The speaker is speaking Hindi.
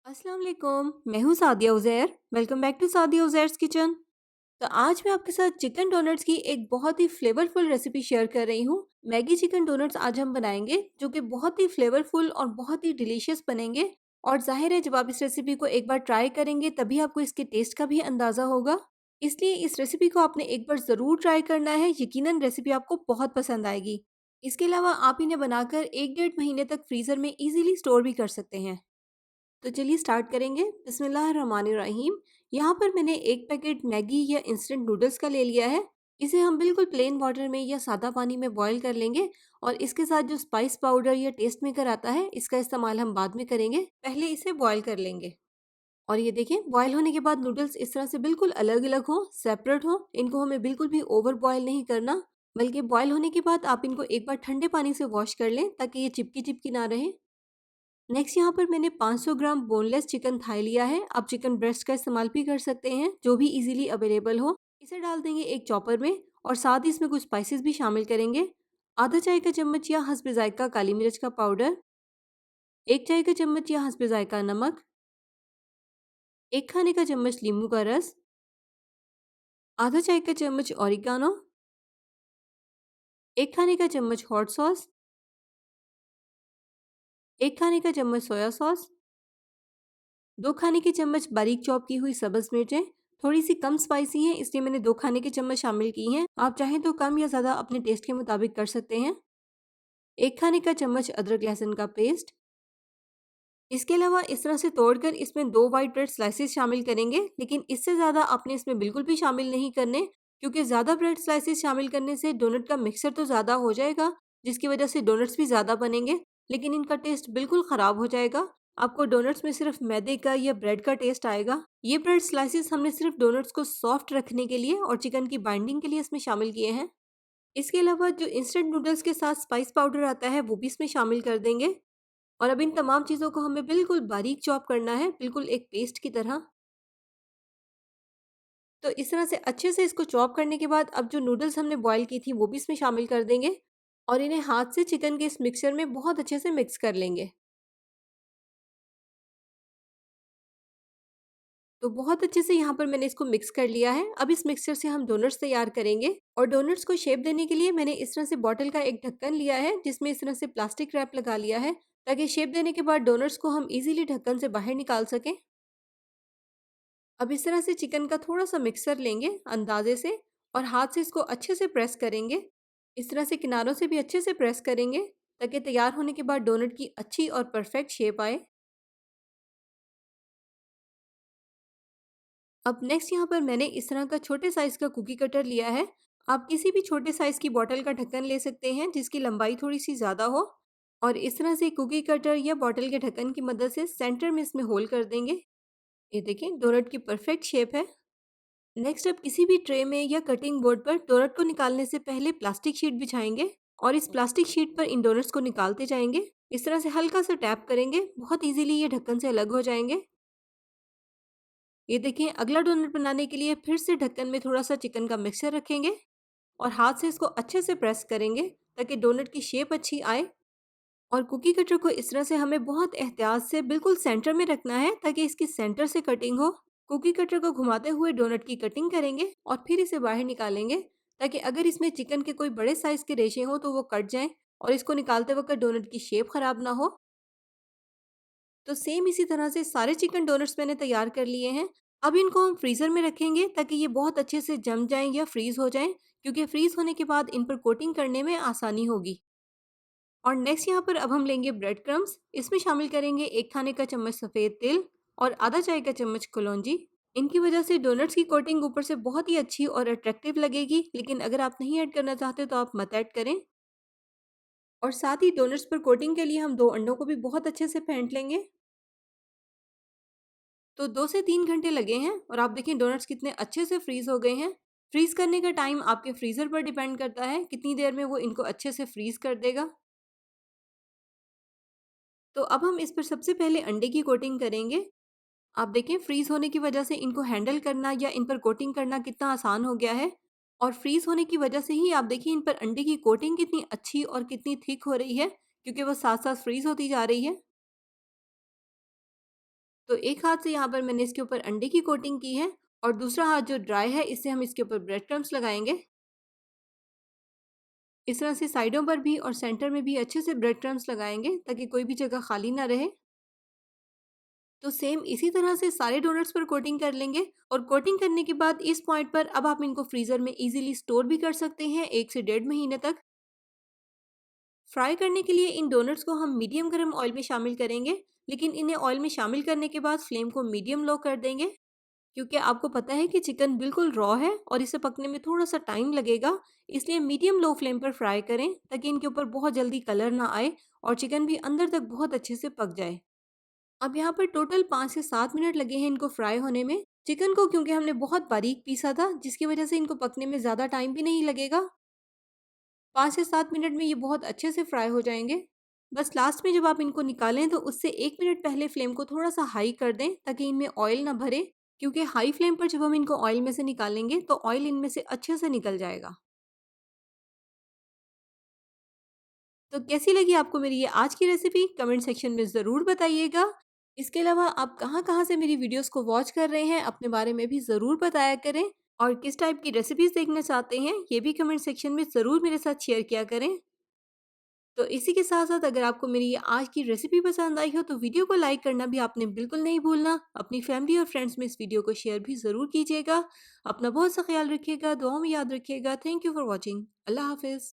अस्सलाम वालेकुम। मैं हूँ Sadia Uzair. Welcome back to Sadia Uzair's kitchen. तो आज मैं आपके साथ चिकन डोनट्स की एक बहुत ही फ्लेवरफुल रेसिपी शेयर कर रही हूँ। मैगी चिकन डोनट्स आज हम बनाएंगे जो कि बहुत ही फ्लेवरफुल और बहुत ही डिलीशियस बनेंगे। और जाहिर है जब आप इस रेसिपी को एक बार ट्राई करेंगे तभी आपको इसके टेस्ट का भी अंदाज़ा होगा। इसलिए इस रेसिपी को आपने एक बार ज़रूर ट्राई करना है। यकीनन रेसिपी आपको बहुत पसंद आएगी। इसके अलावा आप इन्हें बनाकर 1 डेढ़ महीने तक फ्रीज़र में ईजिली स्टोर भी कर सकते हैं। तो चलिए स्टार्ट करेंगे। बिस्मिल्लाहिर्रहमानिर्रहीम। यहाँ पर मैंने एक पैकेट मैगी या इंस्टेंट नूडल्स का ले लिया है। इसे हम बिल्कुल प्लेन वाटर में या सादा पानी में बॉईल कर लेंगे। और इसके साथ जो स्पाइस पाउडर या टेस्ट मेकर आता है इसका इस्तेमाल हम बाद में करेंगे, पहले इसे बॉईल कर लेंगे। और ये देखें, बॉईल होने के बाद नूडल्स इस तरह से बिल्कुल अलग अलग हो, सेपरेट हो। इनको हमें बिल्कुल भी ओवर बॉईल नहीं करना, बल्कि बॉईल होने के बाद आप इनको एक बार ठंडे पानी से वॉश कर लें ताकि ये चिपकी चिपकी ना रहे। नेक्स्ट यहाँ पर मैंने 500 ग्राम बोनलेस चिकन थाई लिया है। आप चिकन ब्रेस्ट का इस्तेमाल भी कर सकते हैं, जो भी इजीली अवेलेबल हो। इसे डाल देंगे एक चॉपर में और साथ ही इसमें कुछ स्पाइसेस भी शामिल करेंगे। आधा चाय का चम्मच या हस्ब जायका काली मिर्च का पाउडर, 1 चाय का चम्मच या हस्ब जायका नमक, 1 खाने का चम्मच नींबू का रस, आधा चाय का चम्मच ऑरिगानो, 1 खाने का चम्मच हॉट सॉस, 1 खाने का चम्मच सोया सॉस, 2 खाने के चम्मच बारीक चॉप की हुई सब्ज मिर्चें। थोड़ी सी कम स्पाइसी हैं इसलिए मैंने 2 खाने के चम्मच शामिल की हैं। आप चाहें तो कम या ज़्यादा अपने टेस्ट के मुताबिक कर सकते हैं। 1 खाने का चम्मच अदरक लहसुन का पेस्ट। इसके अलावा इस तरह से तोड़कर इसमें 2 वाइट ब्रेड स्लाइसेस शामिल करेंगे, लेकिन इससे ज़्यादा आपने इसमें बिल्कुल भी शामिल नहीं करने, क्योंकि ज़्यादा ब्रेड स्लाइसेस शामिल करने से डोनट का मिक्सचर तो ज़्यादा हो जाएगा, जिसकी वजह से डोनट्स भी ज़्यादा बनेंगे, लेकिन इनका टेस्ट बिल्कुल ख़राब हो जाएगा। आपको डोनट्स में सिर्फ मैदे का या ब्रेड का टेस्ट आएगा। ये ब्रेड स्लाइसेस हमने सिर्फ डोनट्स को सॉफ्ट रखने के लिए और चिकन की बाइंडिंग के लिए इसमें शामिल किए हैं। इसके अलावा जो इंस्टेंट नूडल्स के साथ स्पाइस पाउडर आता है वो भी इसमें शामिल कर देंगे। और अब इन तमाम चीज़ों को हमें बिल्कुल बारीक चॉप करना है, बिल्कुल एक पेस्ट की तरह। तो इस तरह से अच्छे से इसको चॉप करने के बाद अब जो नूडल्स हमने बॉयल की थी वो भी इसमें शामिल कर देंगे और इन्हें हाथ से चिकन के इस मिक्सचर में बहुत अच्छे से मिक्स कर लेंगे। तो बहुत अच्छे से यहाँ पर मैंने इसको मिक्स कर लिया है। अब इस मिक्सचर से हम डोनट्स तैयार करेंगे और डोनट्स को शेप देने के लिए मैंने इस तरह से बॉटल का एक ढक्कन लिया है, जिसमें इस तरह से प्लास्टिक रैप लगा लिया है, ताकि शेप देने के बाद डोनट्स को हम इजीली ढक्कन से बाहर निकाल सकें। अब इस तरह से चिकन का थोड़ा-सा मिक्सर लेंगे अंदाज़े से और हाथ से इसको अच्छे से प्रेस करेंगे। इस तरह से किनारों से भी अच्छे से प्रेस करेंगे ताकि तैयार होने के बाद डोनट की अच्छी और परफेक्ट शेप आए। अब नेक्स्ट यहाँ पर मैंने इस तरह का छोटे साइज़ का कुकी कटर लिया है। आप किसी भी छोटे साइज़ की बॉटल का ढक्कन ले सकते हैं जिसकी लंबाई थोड़ी-सी ज़्यादा हो और इस तरह से कुकी कटर या बॉटल के ढक्कन की मदद से सेंटर में इसमें होल कर देंगे। ये देखें, डोनट की परफेक्ट शेप है। नेक्स्ट अब किसी भी ट्रे में या कटिंग बोर्ड पर डोनट को निकालने से पहले प्लास्टिक शीट बिछाएंगे और इस प्लास्टिक शीट पर इन डोनट्स को निकालते जाएंगे। इस तरह से हल्का सा टैप करेंगे, बहुत इजीली ये ढक्कन से अलग हो जाएंगे। ये देखिए, अगला डोनट बनाने के लिए फिर से ढक्कन में थोड़ा सा चिकन का मिक्सचर रखेंगे और हाथ से इसको अच्छे से प्रेस करेंगे ताकि डोनट की शेप अच्छी आए। और कुकी कटर को इस तरह से हमें बहुत एहतियात से बिल्कुल सेंटर में रखना है ताकि इसकी सेंटर से कटिंग हो। कुकी कटर को घुमाते हुए डोनट की कटिंग करेंगे और फिर इसे बाहर निकालेंगे ताकि अगर इसमें चिकन के कोई बड़े साइज के रेशे हो तो वो कट जाएं और इसको निकालते वक्त डोनट की शेप खराब ना हो। तो सेम इसी तरह से सारे चिकन डोनट्स मैंने तैयार कर लिए हैं। अब इनको हम फ्रीज़र में रखेंगे ताकि ये बहुत अच्छे से जम जाएं या फ्रीज़ हो जाएं, क्योंकि फ्रीज़ होने के बाद इन पर कोटिंग करने में आसानी होगी। और नेक्स्ट यहाँ पर अब हम लेंगे ब्रेड क्रम्स। इसमें शामिल करेंगे 1 खाने का चम्मच सफ़ेद तिल और आधा चाय का चम्मच कलौंजी। इनकी वजह से डोनट्स की कोटिंग ऊपर से बहुत ही अच्छी और अट्रैक्टिव लगेगी, लेकिन अगर आप नहीं ऐड करना चाहते तो आप मत ऐड करें। और साथ ही डोनट्स पर कोटिंग के लिए हम 2 अंडों को भी बहुत अच्छे से फेंट लेंगे। तो 2 से 3 घंटे लगे हैं और आप देखें डोनट्स कितने अच्छे से फ्रीज़ हो गए हैं। फ्रीज़ करने का टाइम आपके फ्रीज़र पर डिपेंड करता है, कितनी देर में वो इनको अच्छे से फ्रीज़ कर देगा। तो अब हम इस पर सबसे पहले अंडे की कोटिंग करेंगे। आप देखें, फ्रीज़ होने की वजह से इनको हैंडल करना या इन पर कोटिंग करना कितना आसान हो गया है। और फ्रीज़ होने की वजह से ही आप देखिए इन पर अंडे की कोटिंग कितनी अच्छी और कितनी थिक हो रही है, क्योंकि वो साथ-साथ फ्रीज़ होती जा रही है। तो एक हाथ से यहाँ पर मैंने इसके ऊपर अंडे की कोटिंग की है और दूसरा हाथ जो ड्राई है इससे हम इसके ऊपर ब्रेड क्रम्स लगाएंगे। इस तरह से साइडों पर भी और सेंटर में भी अच्छे से ब्रेड क्रम्स लगाएंगे ताकि कोई भी जगह खाली ना रहे। तो सेम इसी तरह से सारे डोनट्स पर कोटिंग कर लेंगे और कोटिंग करने के बाद इस पॉइंट पर अब आप इनको फ्रीज़र में इजीली स्टोर भी कर सकते हैं 1 से 1.5 महीने तक। फ्राई करने के लिए इन डोनट्स को हम मीडियम गरम ऑयल में शामिल करेंगे, लेकिन इन्हें ऑयल में शामिल करने के बाद फ्लेम को मीडियम लो कर देंगे, क्योंकि आपको पता है कि चिकन बिल्कुल रॉ है और इसे पकने में थोड़ा-सा टाइम लगेगा, इसलिए मीडियम लो फ्लेम पर फ्राई करें ताकि इनके ऊपर बहुत जल्दी कलर ना आए और चिकन भी अंदर तक बहुत अच्छे से पक जाए। अब यहाँ पर टोटल 5 से 7 मिनट लगे हैं इनको फ्राई होने में। चिकन को क्योंकि हमने बहुत बारीक पीसा था, जिसकी वजह से इनको पकने में ज़्यादा टाइम भी नहीं लगेगा। 5 से 7 मिनट में ये बहुत अच्छे से फ्राई हो जाएँगे। बस लास्ट में जब आप इनको निकालें तो उससे 1 मिनट पहले फ्लेम को थोड़ा-सा हाई कर दें ताकि इनमें ऑयल ना भरे, क्योंकि हाई फ्लेम पर जब हम इनको ऑयल में से निकालेंगे तो ऑयल इनमें से अच्छे से निकल जाएगा। तो कैसी लगी आपको मेरी ये आज की रेसिपी? कमेंट सेक्शन में ज़रूर बताइएगा। इसके अलावा आप कहाँ-कहाँ से मेरी वीडियोज़ को वॉच कर रहे हैं, अपने बारे में भी ज़रूर बताया करें और किस टाइप की रेसिपीज़ देखना चाहते हैं, ये भी कमेंट सेक्शन में ज़रूर मेरे साथ शेयर किया करें। तो इसी के साथ-साथ अगर आपको मेरी ये आज की रेसिपी पसंद आई हो तो वीडियो को लाइक करना भी आपने बिल्कुल नहीं भूलना। अपनी फैमिली और फ्रेंड्स में इस वीडियो को शेयर भी ज़रूर कीजिएगा। अपना बहुत सा ख्याल रखिएगा, दुआओं में याद रखिएगा। Thank you for watching. अल्लाह हाफ़िज़।